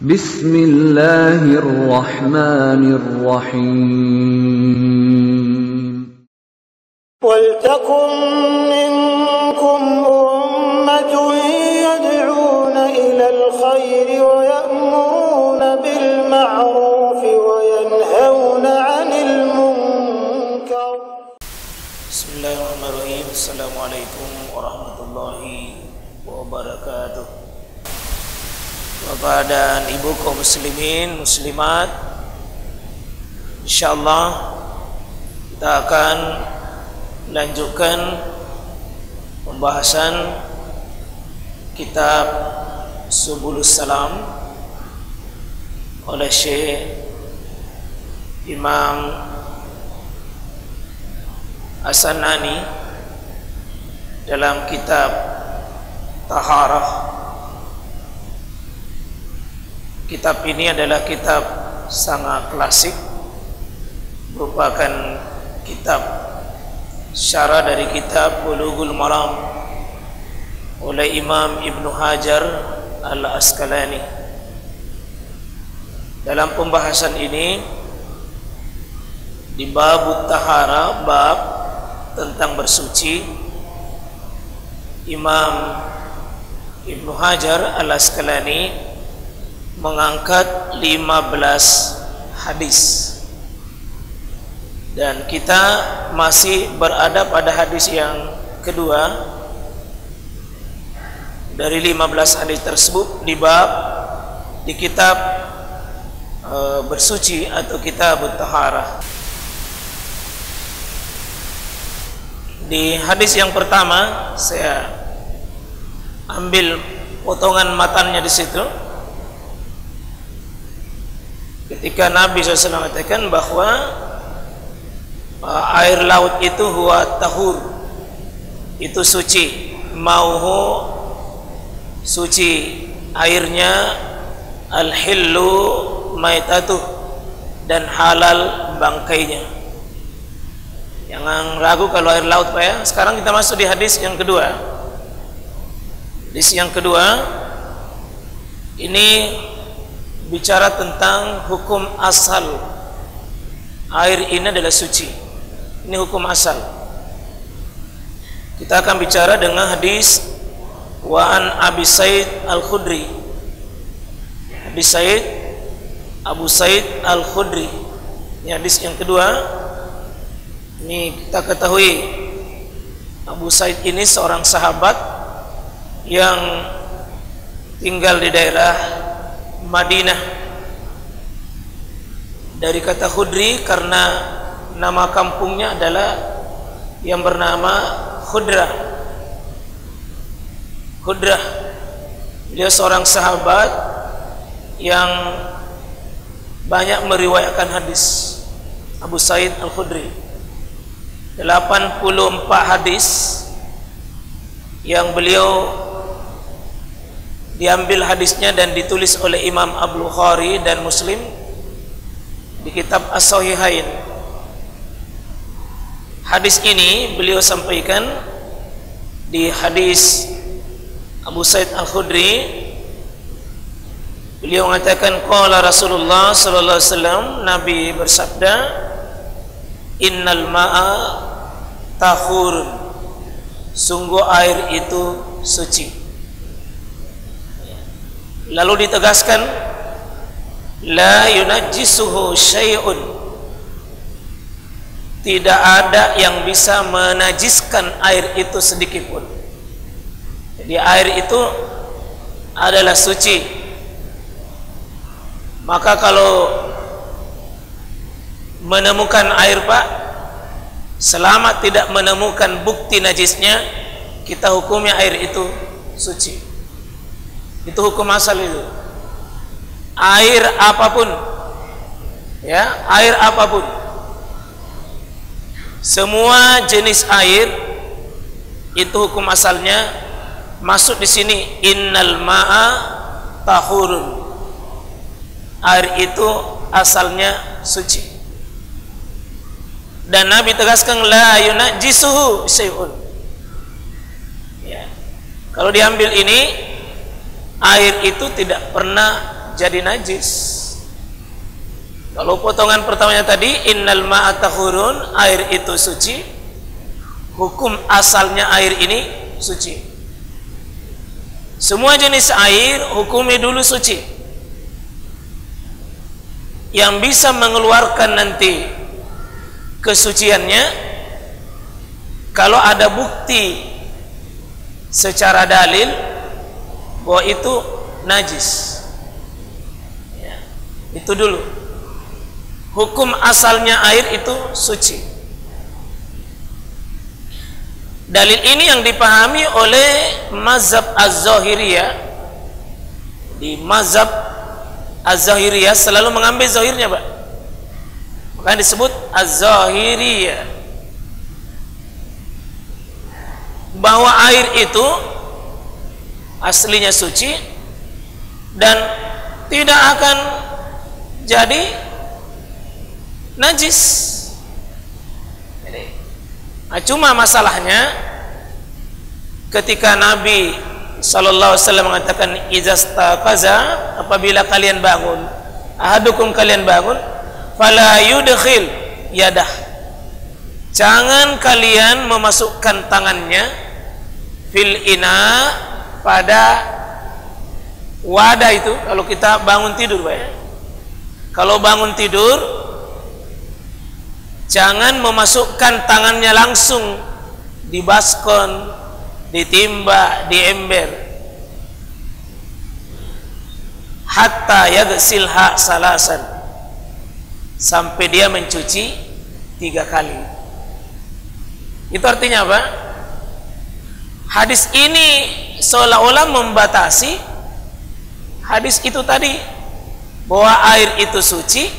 Bismillahirrahmanirrahim. وَلْتَكُنْ مِنْكُمْ أُمَّةٌ يَدْعُونَ إِلَى الْخَيْرِ وَيَأْمُرُونَ بِالْمَعْرُوفِ وَيَنْهَوْنَ عَنِ الْمُنْكَرِ. Bismillahirrahmanirrahim. Assalamualaikum warahmatullahi wabarakatuh. Bapak dan Ibu kaum muslimin, muslimat, insyaallah kita akan lanjutkan pembahasan kitab Subulus Salam oleh Syekh Imam As-San'ani dalam kitab Taharah. Kitab ini adalah kitab sangat klasik, merupakan kitab syarah dari kitab Bulughul Maram oleh Imam Ibnu Hajar Al-Asqalani. Dalam pembahasan ini di bab tahara, bab tentang bersuci, Imam Ibnu Hajar Al-Asqalani mengangkat 15 hadis. Dan kita masih berada pada hadis yang kedua dari 15 hadis tersebut di bab di kitab bersuci atau kitab taharah. Di hadis yang pertama saya ambil potongan matannya di situ. Ketika Nabi SAW mengatakan bahwa air laut itu huwa tahur, itu suci, mauhu suci, airnya al-hillu maitatuh, dan halal bangkainya. Jangan ragu kalau air laut Pak ya. Sekarang kita masuk di hadis yang kedua. Hadis yang kedua ini bicara tentang hukum asal. Air ini adalah suci. Ini hukum asal. Kita akan bicara dengan hadis wa an Abi Sa'id Al-Khudri. Abu Sa'id Al-Khudri. Ini hadis yang kedua. Ini kita ketahui Abu Sa'id ini seorang sahabat yang tinggal di daerah Madinah. Dari kata Khudri karena nama kampungnya adalah yang bernama Khudrah. Dia seorang sahabat yang banyak meriwayatkan hadis. Abu Sa'id Al-Khudri 84 hadis yang beliau diambil hadisnya dan ditulis oleh Imam Al-Bukhari dan Muslim di kitab As-Sahihain. Hadis ini beliau sampaikan di hadis Abu Sa'id Al-Khudri. Beliau mengatakan qala Rasulullah sallallahu alaihi wasallam, Nabi bersabda, innal ma'a tahur, sungguh air itu suci. Lalu ditegaskan la yunajjisuhu syai'un, tidak ada yang bisa menajiskan air itu sedikit pun. Jadi air itu adalah suci. Maka kalau menemukan air Pak, selama tidak menemukan bukti najisnya, kita hukumnya air itu suci. Itu hukum asal itu. Air apapun, ya, air apapun, semua jenis air itu hukum asalnya masuk di sini. Innal ma'a tahurun, air itu asalnya suci. Dan Nabi tegaskan la yunajjisuhu syai'un. Ya. Kalau diambil ini, air itu tidak pernah jadi najis. Kalau potongan pertamanya tadi innal ma'a tahurun, air itu suci, hukum asalnya air ini suci. Semua jenis air hukumnya dulu suci. Yang bisa mengeluarkan nanti kesuciannya kalau ada bukti secara dalil bahwa itu najis. Ya, itu dulu. Hukum asalnya air itu suci. Dalil ini yang dipahami oleh mazhab Az-Zahiriyah. Di mazhab Az-Zahiriyah selalu mengambil zahirnya, Pak. Maka disebut Az-Zahiriyah. Bahwa air itu aslinya suci dan tidak akan jadi najis. Nah, cuma masalahnya ketika Nabi sallallahu alaihi wasallam mengatakan izastaqaza, apabila kalian bangun, ahadukum kalian bangun, fala yudkhil yadah, jangan kalian memasukkan tangannya fil ina, pada wadah itu. Kalau kita bangun tidur, Pak, ya. Kalau bangun tidur jangan memasukkan tangannya langsung di baskom, di timba, di ember. Hatta yaghsilha salasan, sampai dia mencuci 3 kali. Itu artinya apa? Hadis ini seolah-olah membatasi hadis itu tadi, bahwa air itu suci,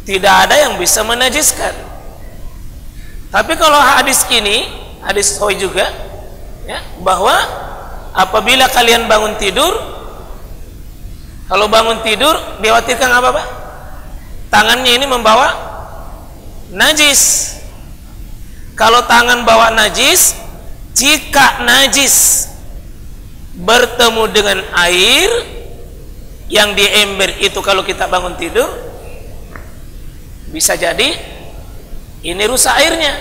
tidak ada yang bisa menajiskan. Tapi kalau hadis ini, hadis sahih juga, ya, bahwa apabila kalian bangun tidur, kalau bangun tidur dikhawatirkan apa, Pak? Tangannya ini membawa najis. Kalau tangan bawa najis, jika najis bertemu dengan air yang di ember itu, kalau kita bangun tidur, bisa jadi ini rusak airnya.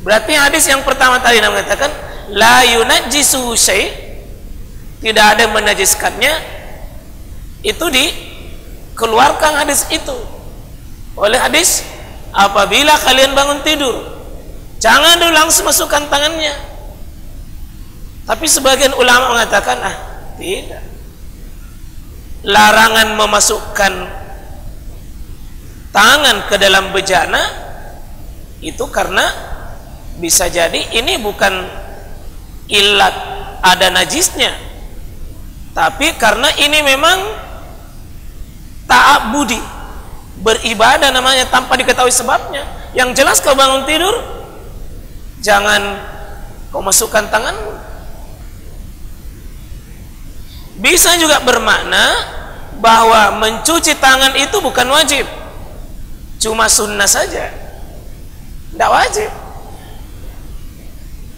Berarti hadis yang pertama tadi mengatakan la yunajjisuhu syai', tidak ada yang menajiskannya, itu dikeluarkan hadis itu oleh hadis apabila kalian bangun tidur jangan dulu langsung masukkan tangannya. Tapi sebagian ulama mengatakan tidak, larangan memasukkan tangan ke dalam bejana itu karena bisa jadi ini bukan ilat ada najisnya, tapi karena ini memang ta'abbudi, beribadah namanya tanpa diketahui sebabnya. Yang jelas kau bangun tidur jangan kau masukkan tangan. Bisa juga bermakna bahwa mencuci tangan itu bukan wajib, cuma sunnah saja, tidak wajib.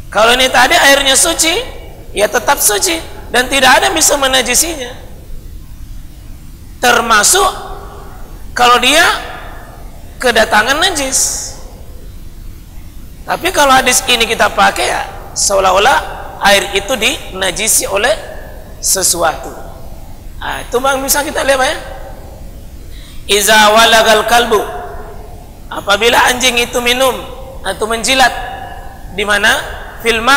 Kalau ini tadi airnya suci, ya tetap suci dan tidak ada yang bisa menajisinya. Termasuk kalau dia kedatangan najis. Tapi kalau hadis ini kita pakai, ya seolah-olah air itu dinajisi oleh sesuatu. Itu bang, bisa kita lihat, ya. Iza walagal kalbu, apabila anjing itu minum atau menjilat di mana? Fil ma'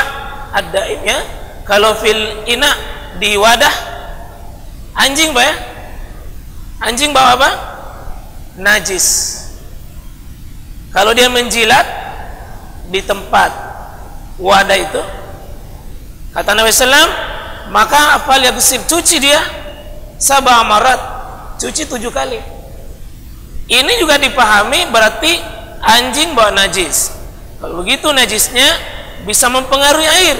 ad-daim, ya. Kalau fil ina, di wadah anjing, Pak, ya. Anjing bawa apa? Najis. Kalau dia menjilat di tempat wadah itu, kata Nabi SAW, maka apa lihat cuci dia sab'a marat, cuci 7 kali. Ini juga dipahami berarti anjing bawa najis. Kalau begitu najisnya bisa mempengaruhi air,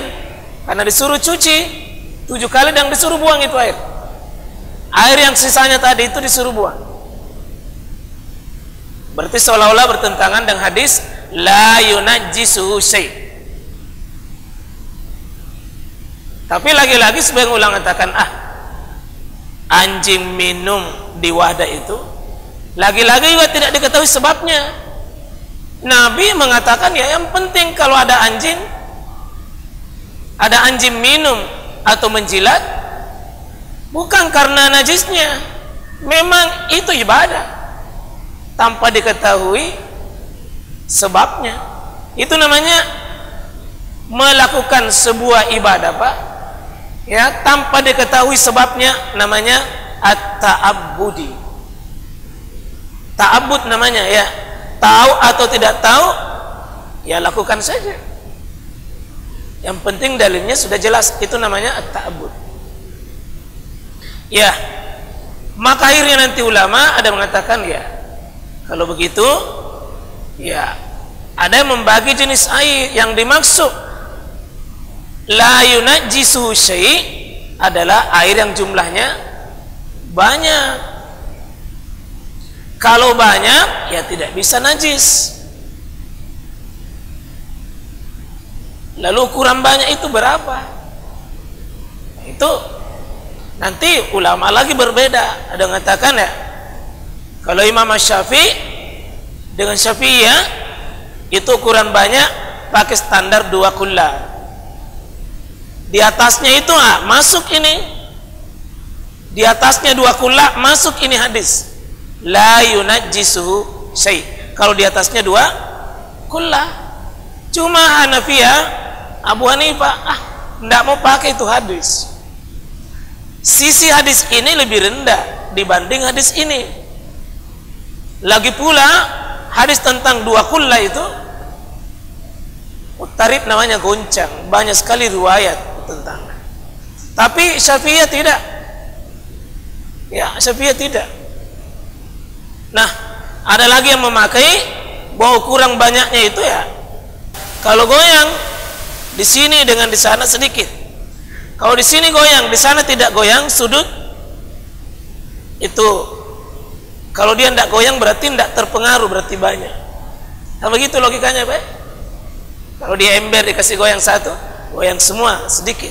karena disuruh cuci 7 kali dan disuruh buang itu air. Air yang sisanya tadi itu disuruh buang. Berarti seolah-olah bertentangan dengan hadis la yunajjisuhu syai'. Tapi lagi-lagi sebagian ulama katakan anjing minum di wadah itu, lagi-lagi juga tidak diketahui sebabnya. Nabi mengatakan ya yang penting kalau ada anjing minum atau menjilat, bukan karena najisnya, memang itu ibadah tanpa diketahui sebabnya. Itu namanya melakukan sebuah ibadah, Pak, ya, tanpa diketahui sebabnya, namanya at-ta'abbudi. Ta'abbud namanya, ya, tahu atau tidak tahu, ya lakukan saja. Yang penting dalilnya sudah jelas, itu namanya at-ta'abbud. Ya, maka akhirnya nanti ulama ada mengatakan ya, kalau begitu, ya, ada yang membagi jenis air yang dimaksud la yunajjisuhu syai' adalah air yang jumlahnya banyak. Kalau banyak, ya tidak bisa najis. Lalu ukuran banyak itu berapa? Itu nanti ulama lagi berbeda. Ada yang mengatakan ya, kalau Imam Syafi'i dengan Syafi'iyah itu ukuran banyak pakai standar 2 kullah. Di atasnya itu masuk ini, di atasnya 2 kullah masuk ini hadis la yunajjisuhu syai'. Kalau di atasnya 2 kullah. Cuma Hanafiyah, Abu Hanifah tidak mau pakai itu hadis. Sisi hadis ini lebih rendah dibanding hadis ini. Lagi pula hadis tentang 2 kullah itu mutarib, namanya goncang, banyak sekali riwayat tentang. Tapi Syafi'iyah tidak. Ya, Syafi'iyah tidak. Nah, ada lagi yang memakai bahwa kurang banyaknya itu ya, kalau goyang di sini dengan di sana sedikit. Kalau di sini goyang, di sana tidak goyang, sudut itu. Kalau dia tidak goyang berarti tidak terpengaruh, berarti banyak. Nah, begitu logikanya, Pak. Kalau dia ember dikasih goyang satu, goyang semua sedikit.